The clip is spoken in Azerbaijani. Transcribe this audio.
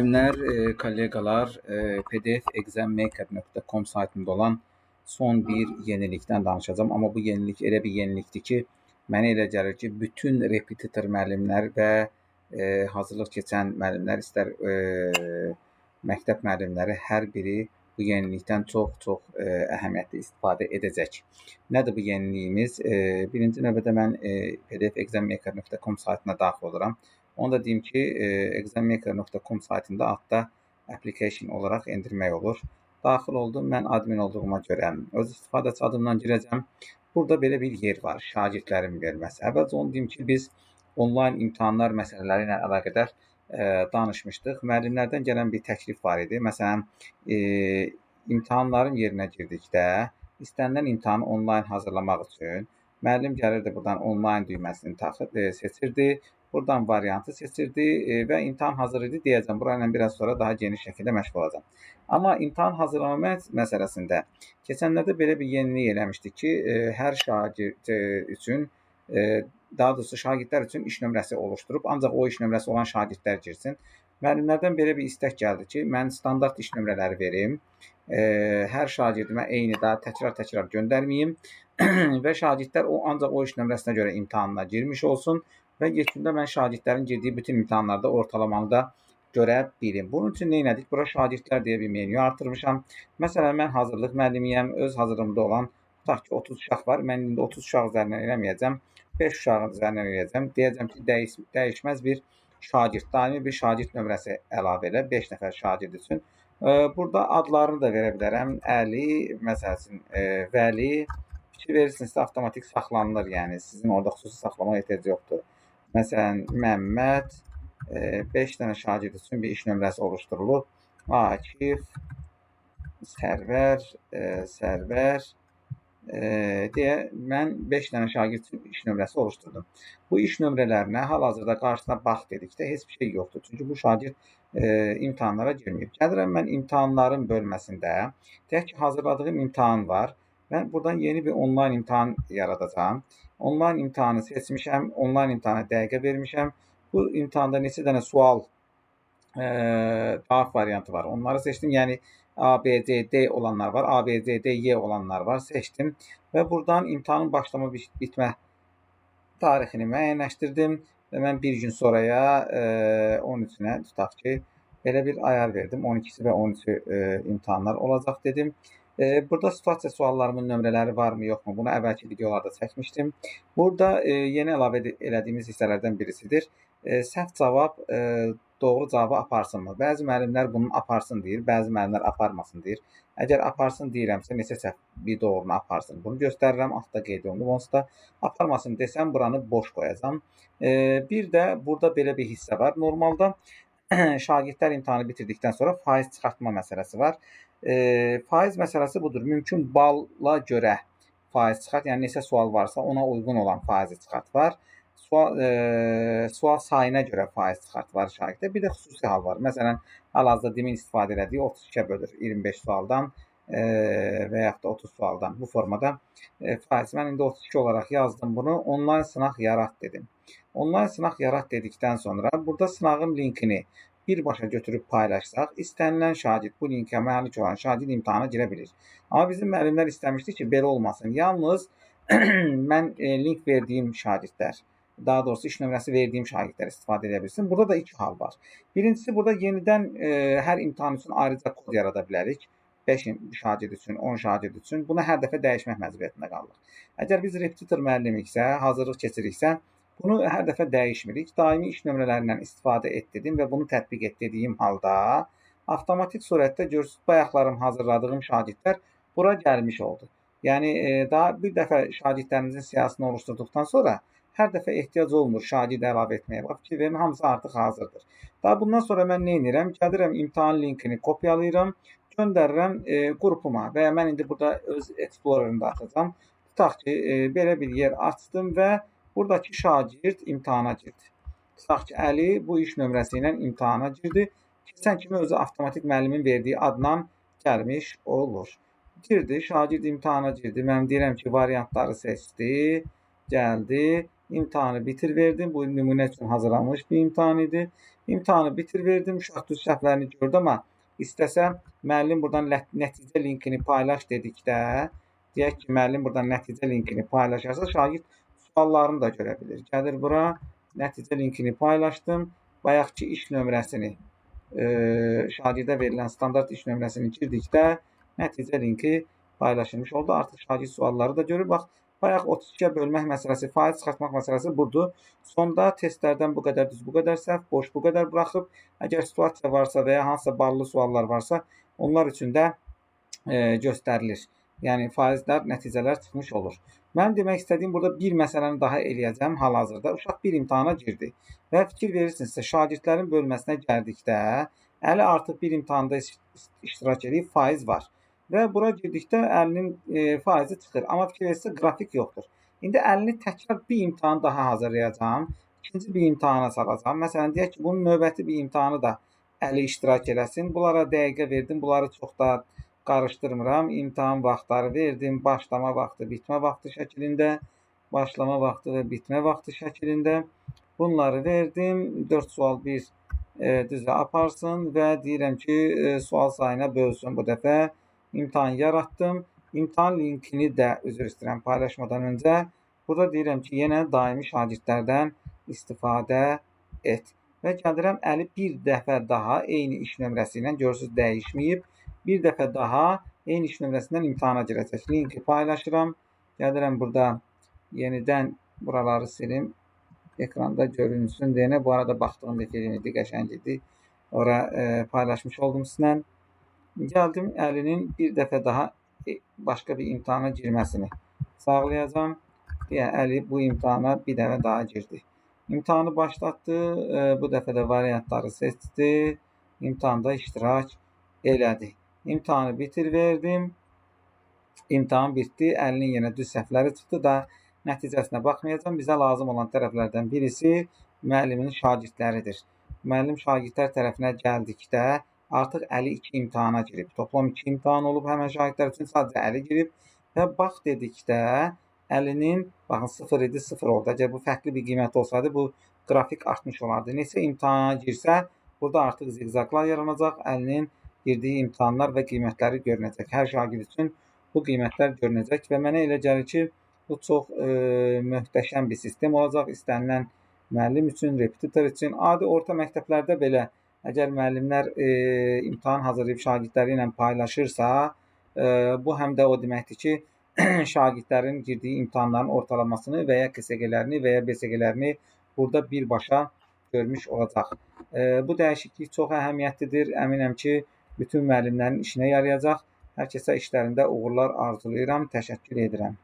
Müəllimlər, kolleqalar, pdfexammaker.com saytında olan son bir yenilikdən danışacağım. Amma bu yenilik elə bir yenilikdir ki, mənə elə gəlir ki, bütün repetitor müəllimlər və hazırlıq keçən müəllimlər, istər məktəb müəllimləri hər biri bu yenilikdən çox əhəmiyyətli istifadə edəcək. Nədir bu yeniliyimiz? Birinci növbədə mən pdfexammaker.com saytına daxil oluram. Onu da deyim ki, exammaker.com saytında altda application olaraq endirmək olur. Daxil oldum, mən admin olduğuma görə öz istifadəçi adımdan girəcəm. Burada belə bir yer var, şagirdlərin verilməsi. Əvvəlcə onu deyim ki, biz onlayn imtahanlar məsələləri ilə əlaqədar danışmışdıq. Müəllimlərdən gələn bir təklif var idi. Məsələn, imtahanların yerinə girdikdə istənilən imtahanı onlayn hazırlamaq üçün müəllim gəlirdi, buradan onlayn düyməsini seçirdi. Buradan variantı seçirdi və imtahan hazır idi deyəcəm. Burayla biraz sonra daha geniş şəkildə məşğul olacağam. Amma imtahan hazırlama məsələsində keçənlərdə belə bir yenilik eləmişdik ki, hər şagird üçün, daha doğrusu şagirdlər üçün iş nömrəsi oluşturub, ancaq o iş nömrəsi olan şagirdlər girsin. Müəllimlərdən belə bir istək gəldi ki, mən standart iş nömrələri verim, hər şagirdimə eyni daha təkrar göndərməyim və şagirdlər ancaq o iş nömrəsinə görə imtahanına girmiş olsun və yekunda mən şagirdlərin girdiyi bütün imtahanlarda ortalamanı da görə bilim. Bunun üçün nə etdik? Bura şagirdlər deyə bir menyu artırmışam. Məsələn, mən hazırlıq müəllimiyəm, öz hazırlığımda olan tutaq ki 30 uşaq var. Mən indi 30 uşaq üzərindən eləməyəcəm. 5 uşağın üzərindən eləyəcəm. Deyəcəm ki, dəyişməz bir şagird, daimi bir şagird nömrəsi əlavə elə 5 nəfər şagird üçün. Burada adlarını da verə bilərəm. Əli, məsələn, Vəli. Fikir verirsinizsə avtomatik saxlanılır. Yəni sizin orada xüsusi saxlamaya ehtiyac yoxdur. Məsələn, Məmməd 5 dənə şagird üçün bir iş nömrəsi oluşturulub. Akif, Sərvər deyə mən 5 dənə şagird üçün iş nömrəsi oluşdurdum. Bu iş nömrələrinə hal-hazırda qarşısına bax dedikdə heç bir şey yoxdur. Çünki bu şagird imtahanlara girməyib. Gəlirəm mən imtahanların bölməsində, deyək ki, hazırladığım imtahan var. Mən buradan yeni bir onlayn imtahan yaradacağam. Onlayn imtahanı seçmişəm, onlayn imtahana dəqiqə vermişəm. Bu imtahanda neçə dənə sual cavab variantı var. Onları seçdim. Yəni A, B, C, D olanlar var. A, B, C, D, Y olanlar var. Seçdim və buradan imtahanın başlama bitmə tarixini müəyyənləşdirdim və mən bir gün sonraya 13-ünə tutaq ki, belə bir ayar verdim. 12-si və 13-ü imtahanlar olacaq dedim. Burada situasiya suallarımın nömrələri varmı, yoxmu? Bunu əvvəlki videolarda çəkmişdim. Burada yeni əlavə elədiyimiz hissələrdən birisidir. Səhv cavab doğru cavabı aparsınmı? Bəzi müəllimlər bunun aparsın deyir, bəzi müəllimlər aparmasın deyir. Əgər aparsın deyirəmsə, neçə səhv bir doğrunu aparsın? Bunu göstərirəm, altda qeyd olunub. Onsuz da aparmasın desəm, buranı boş qoyacam. Bir də burada belə bir hissə var. Normalda şagirdlər imtahanı bitirdikdən sonra faiz çıxartma məsələsi var. Faiz məsələsi budur. Mümkün balla görə faiz çıxart, yəni neçə sual varsa ona uyğun olan faizi çıxart var. Sual sayına görə faiz çıxart var şagirddə. Bir də xüsusi hal var. Məsələn, hal-hazırda demin istifadə elədiyi 32-yə bölür 25 sualdan və yaxud da 30 sualdan bu formada faiz. Mən indi 32 olaraq yazdım bunu. Onlayn sınaq yarat dedim. Onlayn sınaq yarat dedikdən sonra burada sınağın linkini birbaşa götürüb paylaşsaq, istənilən şagird, bu linkə malik olan şagird imtahana girə bilir. Amma bizim müəllimlər istəmişdi ki, belə olmasın. Yalnız mən link verdiyim şagirdlər, daha doğrusu iş nömrəsi verdiyim şagirdlər istifadə edə bilsin. Burada da iki hal var. Birincisi, burada yenidən hər imtahan üçün ayrıca kod yarada bilərik. 5 şagird üçün, 10 şagird üçün. Bunu hər dəfə dəyişmək məcburiyyətində qalırıq. Əgər biz repetitor müəllimiksə, hazırlıq keçiriksə, bunu hər dəfə dəyişmirik. Daimi iş nömrələrindən istifadə et dedim və bunu tətbiq et dediyim halda avtomatik surətdə görürsünüz, bayaqlarım hazırladığım şagirdlər bura gəlmiş oldu. Yəni daha bir dəfə şagirdlərimizin siyahısını oluşturduqdan sonra hər dəfə ehtiyac olmur şagird əlavə etməyə. Bax, fikir verin, hamısı artıq hazırdır. Daha bundan sonra mən nə edirəm? Gəlirəm imtahan linkini kopyalayıram, göndərirəm qrupuma və mən indi burada öz Explorer'ımda atacağam. Tutaq ki, belə bir yer açdım və buradakı şagird imtahana girdi. Tutaq ki, Əli bu iş nömrəsi ilə imtahana girdi. Keçən kimi özü avtomatik müəllimin verdiyi adla gəlmiş olur. Girdi, şagird imtahana girdi. Mən deyirəm ki, variantları seçdi, gəldi, imtahanı bitir verdim. Bu nümunə üçün hazırlanmış bir imtahan idi. İmtahanı bitir verdim. Uşaq düz səhvlərini gördü, amma istəsə müəllim buradan nəticə linkini paylaş dedikdə, deyək ki, müəllim buradan nəticə linkini paylaşarsa, şagird suallarını da görə bilir. Gəlir bura, nəticə linkini paylaşdım. Bayaqki iş nömrəsini, şagirdə verilən standart iş nömrəsini girdikdə nəticə linki paylaşılmış oldu. Artıq şagird sualları da görür. Bax, bayaq 32-yə bölmək məsələsi, faiz çıxartmaq məsələsi budur. Sonda testlərdən bu qədər düz, bu qədər səhv, boş bu qədər buraxıb. Əgər situasiya varsa və ya hansısa ballı suallar varsa, onlar üçün də göstərilir. Yəni faizlər, nəticələr çıxmış olur. Mən demək istədiyim burada bir məsələni daha eləyəcəm hal-hazırda. Uşaq bir imtahana girdi və fikir verirsinizsə, şagirdlərin bölməsinə gəldikdə, Əli artıq bir imtahanda iştirak edib, faiz var. Və bura girdikdə Əlinin faizi çıxır. Amma fikir verirsinizsə, qrafik yoxdur. İndi Əlini təkrar bir imtahan daha hazırlayacağam. İkinci bir imtahana salacağam. Məsələn, deyək ki, bunun növbəti bir imtahanı da Əli iştirak eləsin. Bunlara dəqiqə verdim. Bunları çox da qarışdırmıram. İmtahan vaxtları verdim. Başlama vaxtı, bitmə vaxtı şəklində. Başlama vaxtı və bitmə vaxtı şəklində. Bunları verdim. 4 sual bir düzə aparsın və deyirəm ki, sual sayına bölsün bu dəfə. İmtahan yaratdım. İmtahan linkini də üzr istəyirəm paylaşmadan öncə. Burada deyirəm ki, yenə daimi şagirdlərdən istifadə et. Və gəlirəm Əli bir dəfə daha eyni iş nömrəsi ilə, görürsünüz dəyişməyib. Bir dəfə daha eyni iş nömrəsindən imtahana girəcək. Linki paylaşıram. Gəlirəm burada yenidən buraları silim. Ekranda görünsün deyənə. Bu arada baxdığım bir film idi, qəşəng idi. Ora paylaşmış oldum sizlə. Gəldim Əlinin bir dəfə daha başqa bir imtahana girməsini sağlayacağım. Yəni Əli bu imtahana bir dəfə daha girdi. İmtahanı başlatdı. Bu dəfə də variantları seçdi. İmtahanda iştirak elədi. İmtahanı bitir verdim. İmtahan bitdi. Əlinin yenə düz səhvləri çıxdı da nəticəsinə baxmayacağam. Bizə lazım olan tərəflərdən birisi müəllimin şagirdləridir. Müəllim şagirdlər tərəfinə gəldikdə artıq Əli 2 imtahana girib. Toplam 2 imtahan olub həmən şagirdlər üçün, sadəcə Əli girib və bax dedikdə Əlinin, baxın 0 idi, 0 oldu. Əgər bu fərqli bir qiymət olsaydı, bu qrafik artmış olardı. Neçə imtahana girsə, burada artıq ziqzaqlar yaranacaq. Əlinin girdiyi imtahanlar və qiymətləri görünəcək. Hər şagird üçün bu qiymətlər görünəcək və mənə elə gəlir ki, bu çox möhtəşəm bir sistem olacaq. İstənilən müəllim üçün, repetitor üçün, adi orta məktəblərdə belə əgər müəllimlər imtahan hazırlayıb şagirdləri ilə paylaşırsa, bu həm də o deməkdir ki, şagirdlərin girdiyi imtahanların ortalamasını və ya KSG-lərini və ya BSG-lərini burada birbaşa görmüş olacaq. Bu dəyişiklik çox əhəmiyyətlidir. Əminəm ki, bütün müəllimlərin işinə yarayacaq. Hər kəsə işlərində uğurlar arzulayıram. Təşəkkür edirəm.